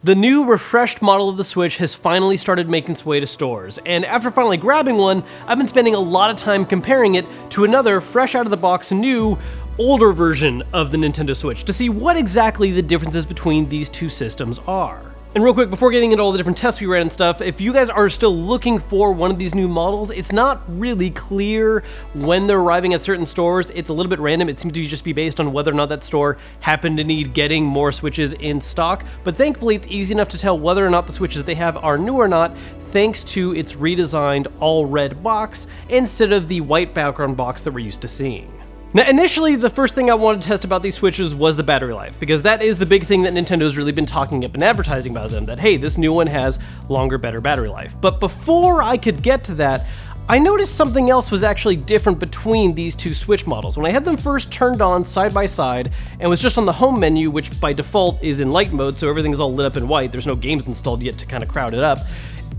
The new, refreshed model of the Switch has finally started making its way to stores, and after finally grabbing one, I've been spending a lot of time comparing it to another fresh out of the box new, older version of the Nintendo Switch to see what exactly the differences between these two systems are. And real quick, before getting into all the different tests we ran and stuff, if you guys are still looking for one of these new models, it's not really clear when they're arriving at certain stores. It's a little bit random. It seems to just be based on whether or not that store happened to need getting more Switches in stock. But thankfully, it's easy enough to tell whether or not the Switches they have are new or not, thanks to its redesigned all-red box instead of the white background box that we're used to seeing. Now, initially, the first thing I wanted to test about these Switches was the battery life, because that is the big thing that Nintendo's really been talking up and advertising about them, that hey, this new one has longer, better battery life. But before I could get to that, I noticed something else was actually different between these two Switch models. When I had them first turned on side by side and was just on the home menu, which by default is in light mode, so everything's all lit up in white, there's no games installed yet to kind of crowd it up,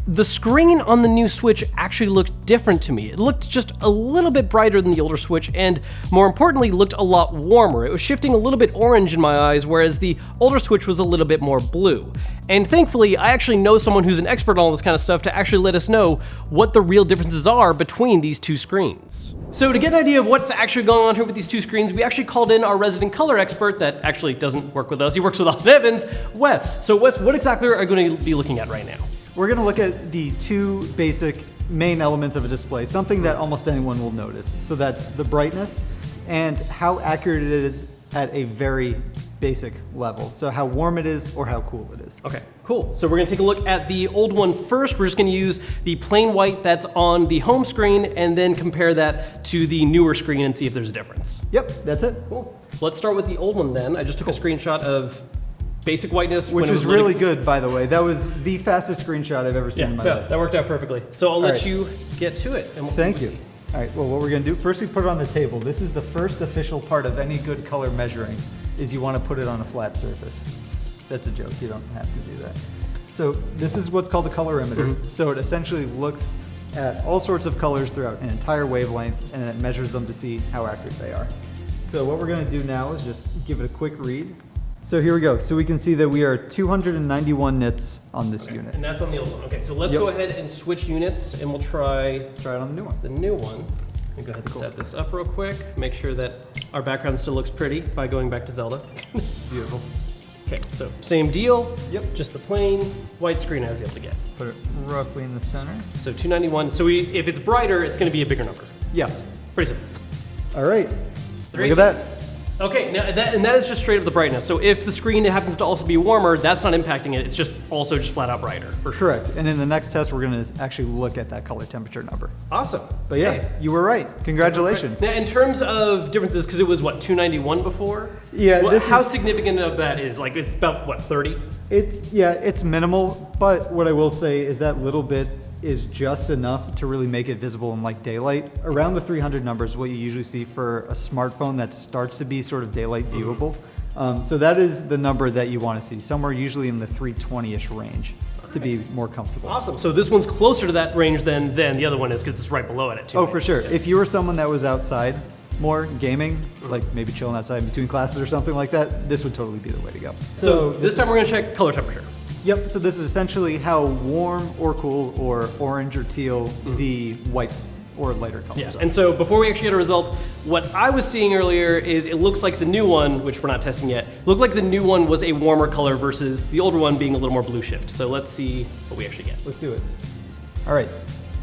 the screen on the new Switch actually looked different to me. It looked just a little bit brighter than the older Switch, and more importantly, looked a lot warmer. It was shifting a little bit orange in my eyes, whereas the older Switch was a little bit more blue. And thankfully, I actually know someone who's an expert on all this kind of stuff to actually let us know what the real differences are between these two screens. So to get an idea of what's actually going on here with these two screens, we actually called in our resident color expert that actually doesn't work with us. He works with Austin Evans, Wes. So Wes, what exactly are you going to be looking at right now? We're going to look at the two basic main elements of a display, something that almost anyone will notice. So that's the brightness and how accurate it is at a very basic level. So how warm it is or how cool it is. Okay, cool. So we're going to take a look at the old one first. We're just going to use the plain white that's on the home screen and then compare that to the newer screen and see if there's a difference. Yep, that's it. Cool. Let's start with the old one then. I just took a screenshot of basic whiteness. Which was really good, by the way. That was the fastest screenshot I've ever seen in my life. That worked out perfectly. So I'll let you get to it. And we'll Thank you. All right, well, what we're gonna do, first we put it on the table. This is the first official part of any good color measuring, is you wanna put it on a flat surface. That's a joke, you don't have to do that. So this is what's called the colorimeter. So it essentially looks at all sorts of colors throughout an entire wavelength, and then it measures them to see how accurate they are. So what we're gonna do now is just give it a quick read. So here we go. So we can see that we are 291 nits on this unit. And that's on the old one. Okay, so let's go ahead and switch units, and we'll try it on the new one. The new one. Let me go ahead and set this up real quick. Make sure that our background still looks pretty by going back to Zelda. Beautiful. Okay, so same deal. Yep. Just the plain white screen I was able to get. Put it roughly in the center. So 291. So if it's brighter, it's going to be a bigger number. Yes. Pretty simple. All right. Look at that. Okay, now that is just straight up the brightness. So if the screen happens to also be warmer, that's not impacting it. It's just also just flat out brighter. Correct. And in the next test, we're going to actually look at that color temperature number. Awesome. But yeah, you were right. Congratulations. Now, in terms of differences, because it was what, 291 before? Yeah. How significant of that is? Like, it's about what, 30? It's minimal. But what I will say is that little bit is just enough to really make it visible in like daylight. Around the 300 number is what you usually see for a smartphone that starts to be sort of daylight viewable. So that is the number that you want to see, somewhere usually in the 320-ish range to be more comfortable. Awesome. So this one's closer to that range than the other one is because it's right below it at 2. Oh, for sure. Yeah. If you were someone that was outside more gaming, like maybe chilling outside between classes or something like that, this would totally be the way to go. So this time we're going to check color temperature. Yep, so this is essentially how warm or cool or orange or teal the white or lighter colors are. And so before we actually get a result, what I was seeing earlier is it looks like the new one, which we're not testing yet, looked like the new one was a warmer color versus the older one being a little more blue shift. So let's see what we actually get. Let's do it. All right,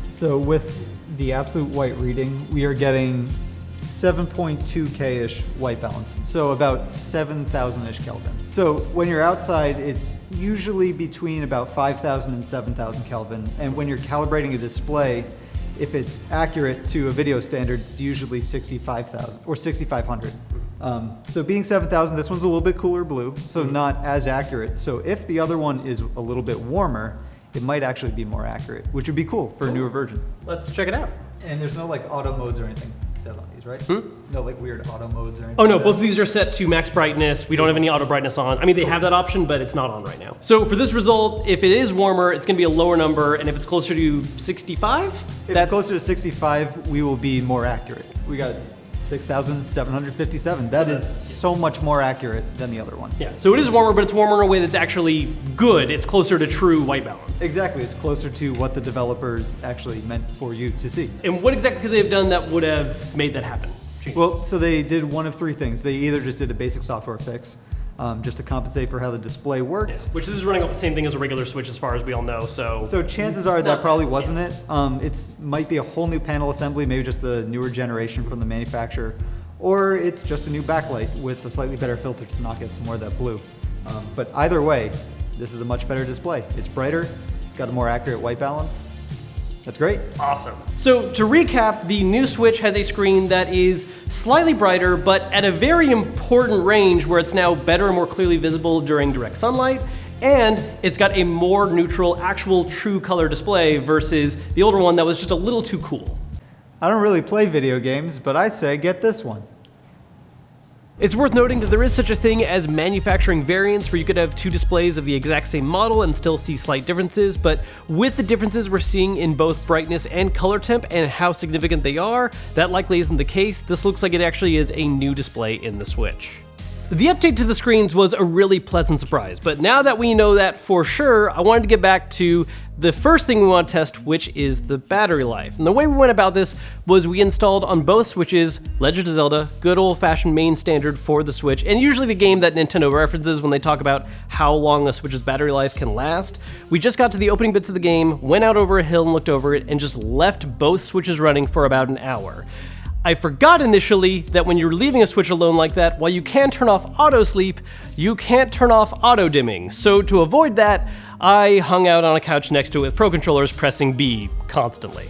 so with the absolute white reading, we are getting 7.2K-ish white balance, so about 7,000-ish Kelvin. So when you're outside, it's usually between about 5,000 and 7,000 Kelvin, and when you're calibrating a display, if it's accurate to a video standard, it's usually 65,000 or 6,500. So being 7,000, this one's a little bit cooler blue, so not as accurate. So if the other one is a little bit warmer, it might actually be more accurate, which would be cool for a newer version. Let's check it out. And there's no like auto modes or anything set on these, right? No like weird auto modes or anything? Oh no, both of these are set to max brightness. We don't have any auto brightness on. I mean, they have that option, but it's not on right now. So for this result, if it is warmer, it's gonna be a lower number, and if it's closer to 65? If it's closer to 65, we will be more accurate. We got 6,757. That is so much more accurate than the other one. Yeah, so it is warmer, but it's warmer in a way that's actually good. It's closer to true white balance. Exactly, it's closer to what the developers actually meant for you to see. And what exactly could they have done that would have made that happen? Well, so they did one of three things. They either just did a basic software fix, just to compensate for how the display works. Yeah, which this is running off the same thing as a regular Switch as far as we all know, So chances are that probably wasn't it. It's might be a whole new panel assembly, maybe just the newer generation from the manufacturer, or it's just a new backlight with a slightly better filter to knock out some more of that blue. But either way, this is a much better display. It's brighter, it's got a more accurate white balance. That's great. Awesome. So to recap, the new Switch has a screen that is slightly brighter, but at a very important range where it's now better and more clearly visible during direct sunlight, and it's got a more neutral, actual true color display versus the older one that was just a little too cool. I don't really play video games, but I say get this one. It's worth noting that there is such a thing as manufacturing variants where you could have two displays of the exact same model and still see slight differences, but with the differences we're seeing in both brightness and color temp and how significant they are, that likely isn't the case. This looks like it actually is a new display in the Switch. The update to the screens was a really pleasant surprise, but now that we know that for sure, I wanted to get back to the first thing we want to test, which is the battery life. And the way we went about this was we installed on both Switches Legend of Zelda, good old-fashioned main standard for the Switch, and usually the game that Nintendo references when they talk about how long a Switch's battery life can last. We just got to the opening bits of the game, went out over a hill and looked over it, and just left both Switches running for about an hour. I forgot initially that when you're leaving a Switch alone like that, while you can turn off auto sleep, you can't turn off auto dimming. So to avoid that, I hung out on a couch next to it with Pro Controllers pressing B constantly,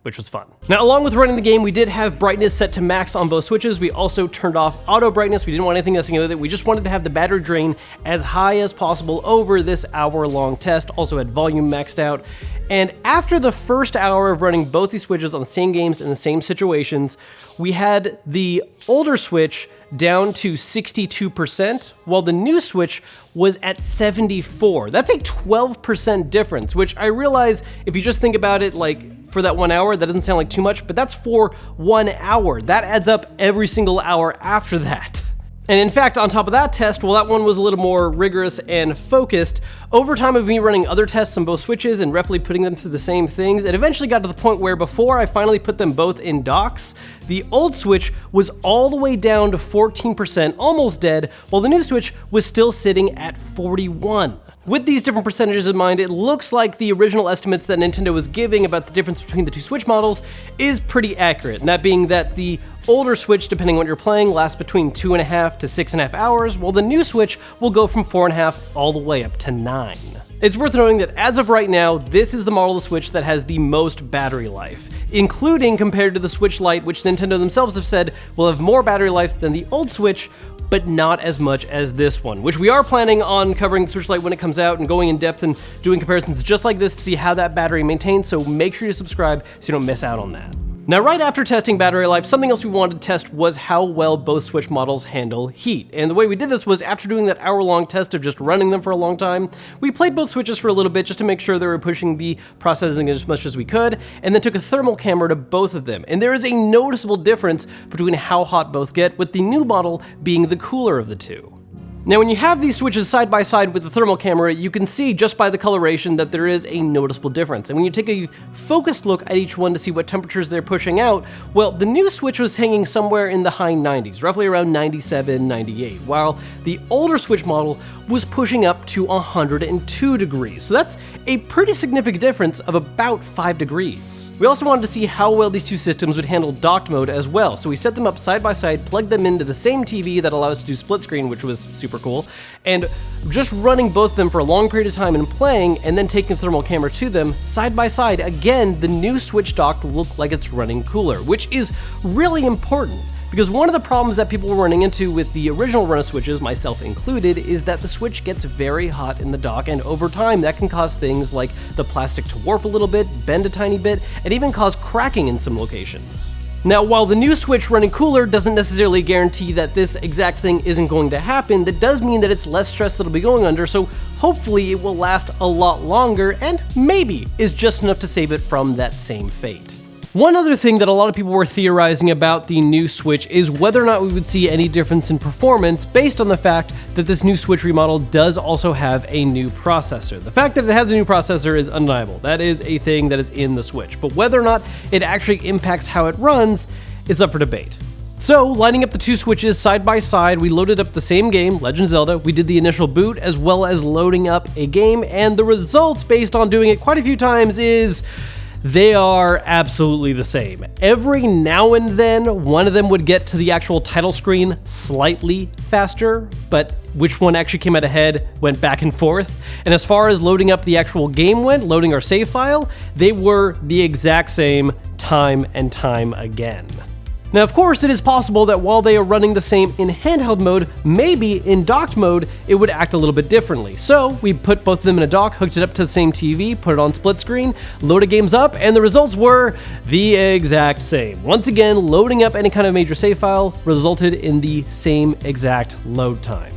which was fun. Now, along with running the game, we did have brightness set to max on both Switches. We also turned off auto brightness. We didn't want anything messing with it. We just wanted to have the battery drain as high as possible over this hour-long test. Also had volume maxed out. And after the first hour of running both these Switches on the same games in the same situations, we had the older Switch down to 62%, while the new Switch was at 74%. That's a 12% difference, which I realize if you just think about it like for that 1 hour, that doesn't sound like too much, but that's for 1 hour. That adds up every single hour after that. And in fact, on top of that test, well, that one was a little more rigorous and focused. Over time of me running other tests on both Switches and roughly putting them through the same things, it eventually got to the point where before I finally put them both in docks, the old Switch was all the way down to 14%, almost dead, while the new Switch was still sitting at 41%. With these different percentages in mind, it looks like the original estimates that Nintendo was giving about the difference between the two Switch models is pretty accurate, and that being that the older Switch, depending on what you're playing, lasts between 2.5 to 6.5 hours, while the new Switch will go from 4.5 all the way up to 9. It's worth noting that as of right now, this is the model of the Switch that has the most battery life, including compared to the Switch Lite, which Nintendo themselves have said will have more battery life than the old Switch, but not as much as this one, which we are planning on covering the Switch Lite when it comes out and going in depth and doing comparisons just like this to see how that battery maintains, so make sure you subscribe so you don't miss out on that. Now, right after testing battery life, something else we wanted to test was how well both Switch models handle heat. And the way we did this was after doing that hour-long test of just running them for a long time, we played both Switches for a little bit just to make sure they were pushing the processing as much as we could, and then took a thermal camera to both of them. And there is a noticeable difference between how hot both get, with the new model being the cooler of the two. Now, when you have these Switches side by side with the thermal camera, you can see just by the coloration that there is a noticeable difference. And when you take a focused look at each one to see what temperatures they're pushing out, well, the new Switch was hanging somewhere in the high 90s, roughly around 97, 98, while the older Switch model was pushing up to 102 degrees. So that's a pretty significant difference of about 5 degrees. We also wanted to see how well these two systems would handle docked mode as well. So we set them up side by side, plugged them into the same TV that allows us to do split screen, which was super cool, and just running both of them for a long period of time and playing, and then taking the thermal camera to them side by side. Again, the new Switch dock looked like it's running cooler, which is really important. Because one of the problems that people were running into with the original run of Switches, myself included, is that the Switch gets very hot in the dock, and over time that can cause things like the plastic to warp a little bit, bend a tiny bit, and even cause cracking in some locations. Now, while the new Switch running cooler doesn't necessarily guarantee that this exact thing isn't going to happen, that does mean that it's less stress that it'll be going under, so hopefully it will last a lot longer, and maybe is just enough to save it from that same fate. One other thing that a lot of people were theorizing about the new Switch is whether or not we would see any difference in performance based on the fact that this new Switch remodel does also have a new processor. The fact that it has a new processor is undeniable. That is a thing that is in the Switch, but whether or not it actually impacts how it runs is up for debate. So, lining up the two Switches side by side, we loaded up the same game, Legend of Zelda. We did the initial boot as well as loading up a game, and the results based on doing it quite a few times is they are absolutely the same. Every now and then, one of them would get to the actual title screen slightly faster, but which one actually came out ahead went back and forth. And as far as loading up the actual game went, loading our save file, they were the exact same time and time again. Now, of course, it is possible that while they are running the same in handheld mode, maybe in docked mode, it would act a little bit differently. So we put both of them in a dock, hooked it up to the same TV, put it on split screen, loaded games up, and the results were the exact same. Once again, loading up any kind of major save file resulted in the same exact load times.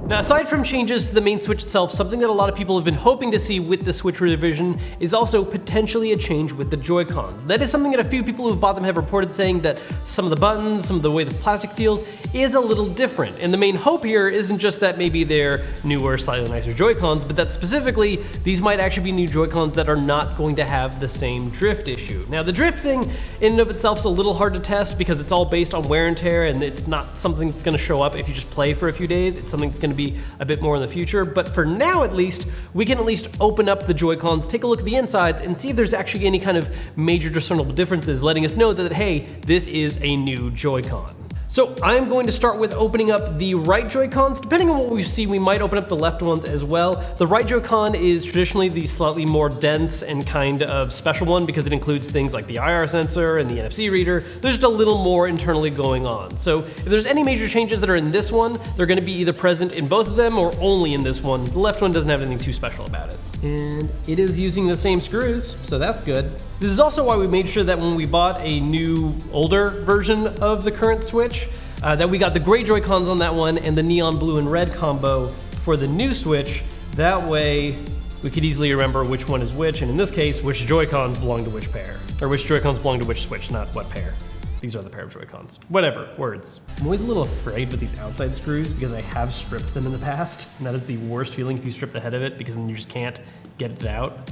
Now, aside from changes to the main Switch itself, something that a lot of people have been hoping to see with the Switch revision is also potentially a change with the joycons. That is something that a few people who've bought them have reported, saying that some of the buttons, some of the way the plastic feels is a little different. And the main hope here isn't just that maybe they're newer, slightly nicer joycons, but that specifically these might actually be new joycons that are not going to have the same drift issue. Now, the drift thing in and of itself is a little hard to test because it's all based on wear and tear, and it's not something that's going to show up if you just play for a few days. It's something that's going to be a bit more in the future, but for now at least, we can at least open up the Joy-Cons, take a look at the insides, and see if there's actually any kind of major discernible differences, letting us know that, hey, this is a new Joy-Con. So I'm going to start with opening up the right Joy-Cons. Depending on what we see, we might open up the left ones as well. The right Joy-Con is traditionally the slightly more dense and kind of special one because it includes things like the IR sensor and the NFC reader. There's just a little more internally going on. So if there's any major changes that are in this one, they're going to be either present in both of them or only in this one. The left one doesn't have anything too special about it. And it is using the same screws, so that's good. This is also why we made sure that when we bought a new, older version of the current Switch, that we got the gray Joy-Cons on that one and the neon blue and red combo for the new Switch. That way, we could easily remember which one is which, and in this case, which Joy-Cons belong to which pair. Or which Joy-Cons belong to which Switch, not what pair. These are the pair of Joy-Cons. Whatever, words. I'm always a little afraid with these outside screws because I have stripped them in the past, and that is the worst feeling if you strip the head of it because then you just can't get it out.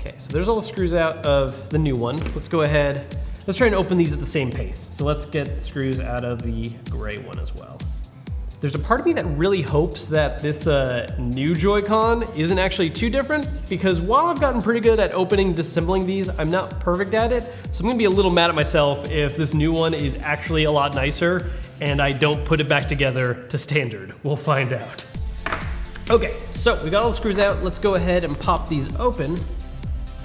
Okay, so there's all the screws out of the new one. Let's go ahead, let's try and open these at the same pace. So let's get screws out of the gray one as well. There's a part of me that really hopes that this new Joy-Con isn't actually too different, because while I've gotten pretty good at opening and disassembling these, I'm not perfect at it. So I'm gonna be a little mad at myself if this new one is actually a lot nicer and I don't put it back together to standard. We'll find out. Okay, so we got all the screws out. Let's go ahead and pop these open.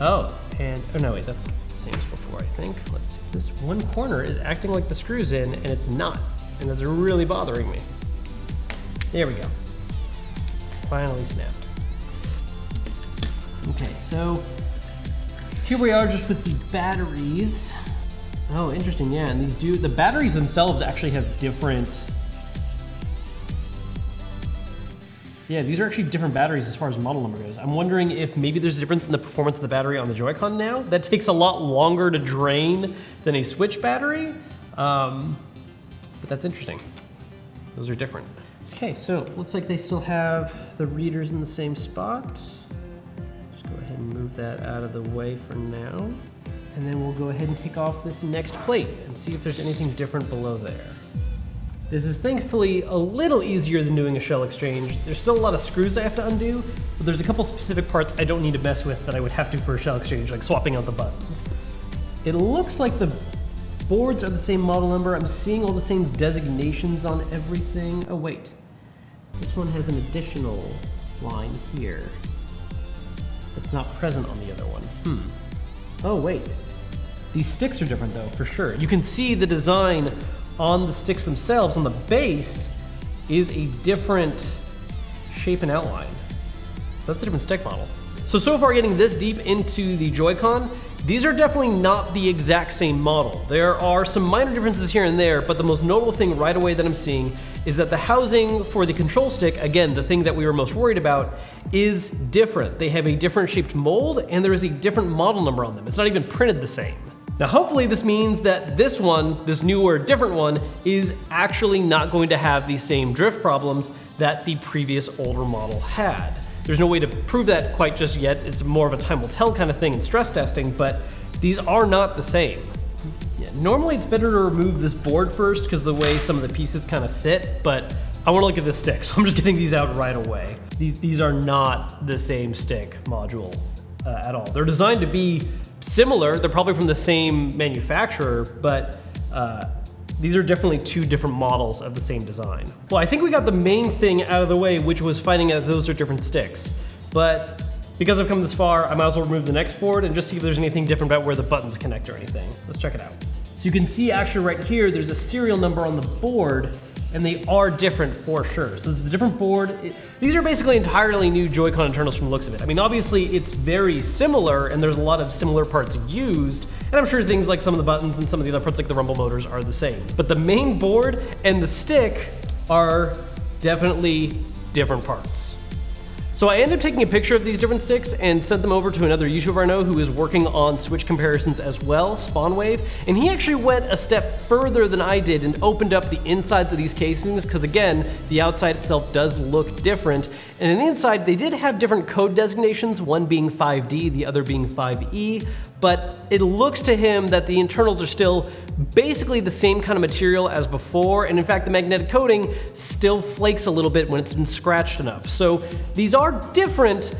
Oh no, wait, that's the same as before, I think. Let's see, this one corner is acting like the screw's in and it's not, and that's really bothering me. There we go. Finally snapped. Okay, so here we are just with the batteries. Oh, interesting, yeah, and the batteries themselves actually have different, yeah, these are actually different batteries as far as model number goes. I'm wondering if maybe there's a difference in the performance of the battery on the Joy-Con now. That takes a lot longer to drain than a Switch battery, but that's interesting. Those are different. Okay, so looks like they still have the readers in the same spot. Just go ahead and move that out of the way for now. And then we'll go ahead and take off this next plate and see if there's anything different below there. This is thankfully a little easier than doing a shell exchange. There's still a lot of screws I have to undo, but there's a couple specific parts I don't need to mess with that I would have to for a shell exchange, like swapping out the buttons. It looks like the boards are the same model number. I'm seeing all the same designations on everything. Oh wait, this one has an additional line here that's not present on the other one. Oh wait, these sticks are different though, for sure. You can see the design on the sticks themselves, on the base, is a different shape and outline. So that's a different stick model. So far getting this deep into the Joy-Con, these are definitely not the exact same model. There are some minor differences here and there, but the most notable thing right away that I'm seeing is that the housing for the control stick, again, the thing that we were most worried about, is different. They have a different shaped mold and there is a different model number on them. It's not even printed the same. Now hopefully this means that this one, this newer, different one, is actually not going to have these same drift problems that the previous older model had. There's no way to prove that quite just yet. It's more of a time will tell kind of thing in stress testing, but these are not the same. Yeah, normally it's better to remove this board first because of the way some of the pieces kind of sit, but I want to look at this stick, so I'm just getting these out right away. These are not the same stick module at all. They're designed to be similar. They're probably from the same manufacturer, but these are definitely two different models of the same design. Well, I think we got the main thing out of the way, which was finding out those are different sticks. But because I've come this far, I might as well remove the next board and just see if there's anything different about where the buttons connect or anything. Let's check it out. So you can see actually right here, there's a serial number on the board, and they are different for sure. So this is a different board. These are basically entirely new Joy-Con internals from the looks of it. I mean, obviously it's very similar and there's a lot of similar parts used, and I'm sure things like some of the buttons and some of the other parts like the rumble motors are the same. But the main board and the stick are definitely different parts. So I ended up taking a picture of these different sticks and sent them over to another YouTuber I know who is working on Switch comparisons as well, Spawnwave, and he actually went a step further than I did and opened up the insides of these casings because again, the outside itself does look different, and in the inside they did have different code designations, one being 5D, the other being 5E, but it looks to him that the internals are still basically the same kind of material as before, and in fact the magnetic coating still flakes a little bit when it's been scratched enough. So these are different,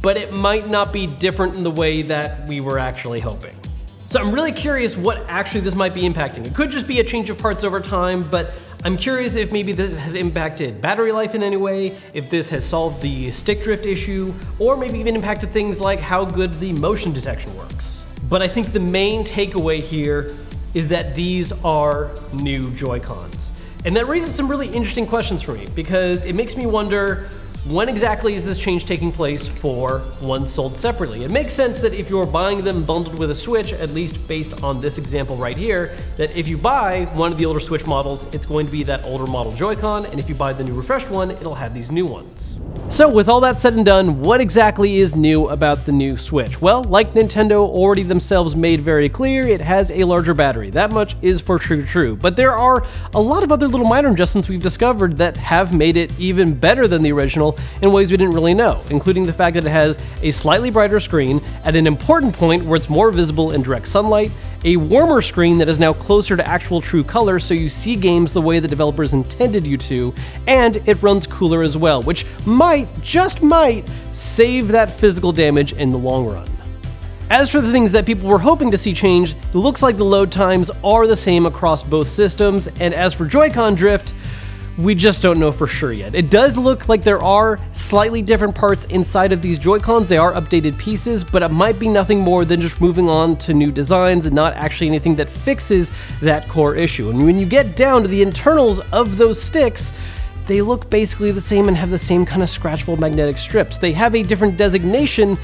but it might not be different in the way that we were actually hoping. So I'm really curious what actually this might be impacting. It could just be a change of parts over time, but I'm curious if maybe this has impacted battery life in any way, if this has solved the stick drift issue, or maybe even impacted things like how good the motion detection works. But I think the main takeaway here is that these are new Joy-Cons. And that raises some really interesting questions for me because it makes me wonder, when exactly is this change taking place for ones sold separately? It makes sense that if you're buying them bundled with a Switch, at least based on this example right here, that if you buy one of the older Switch models, it's going to be that older model Joy-Con, and if you buy the new refreshed one, it'll have these new ones. So with all that said and done, what exactly is new about the new Switch? Well, like Nintendo already themselves made very clear, it has a larger battery. That much is for sure true. But there are a lot of other little minor adjustments we've discovered that have made it even better than the original in ways we didn't really know, including the fact that it has a slightly brighter screen at an important point where it's more visible in direct sunlight, a warmer screen that is now closer to actual true color so you see games the way the developers intended you to, and it runs cooler as well, which might, just might, save that physical damage in the long run. As for the things that people were hoping to see change, it looks like the load times are the same across both systems, and as for Joy-Con drift, we just don't know for sure yet. It does look like there are slightly different parts inside of these Joy-Cons. They are updated pieces, but it might be nothing more than just moving on to new designs and not actually anything that fixes that core issue. And when you get down to the internals of those sticks, they look basically the same and have the same kind of scratchable magnetic strips. They have a different designation,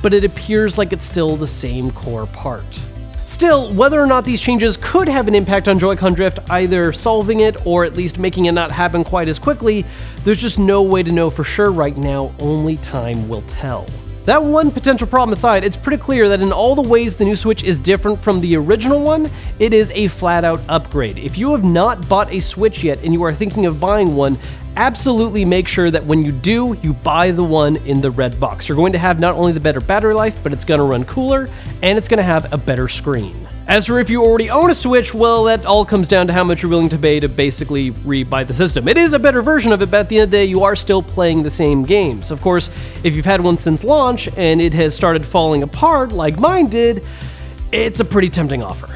but it appears like it's still the same core part. Still, whether or not these changes could have an impact on Joy-Con drift, either solving it or at least making it not happen quite as quickly, there's just no way to know for sure right now, only time will tell. That one potential problem aside, it's pretty clear that in all the ways the new Switch is different from the original one, it is a flat-out upgrade. If you have not bought a Switch yet and you are thinking of buying one, absolutely make sure that when you do, you buy the one in the red box. You're going to have not only the better battery life, but it's going to run cooler, and it's going to have a better screen. As for if you already own a Switch, well, that all comes down to how much you're willing to pay to basically re-buy the system. It is a better version of it, but at the end of the day, you are still playing the same games. Of course, if you've had one since launch, and it has started falling apart like mine did, it's a pretty tempting offer.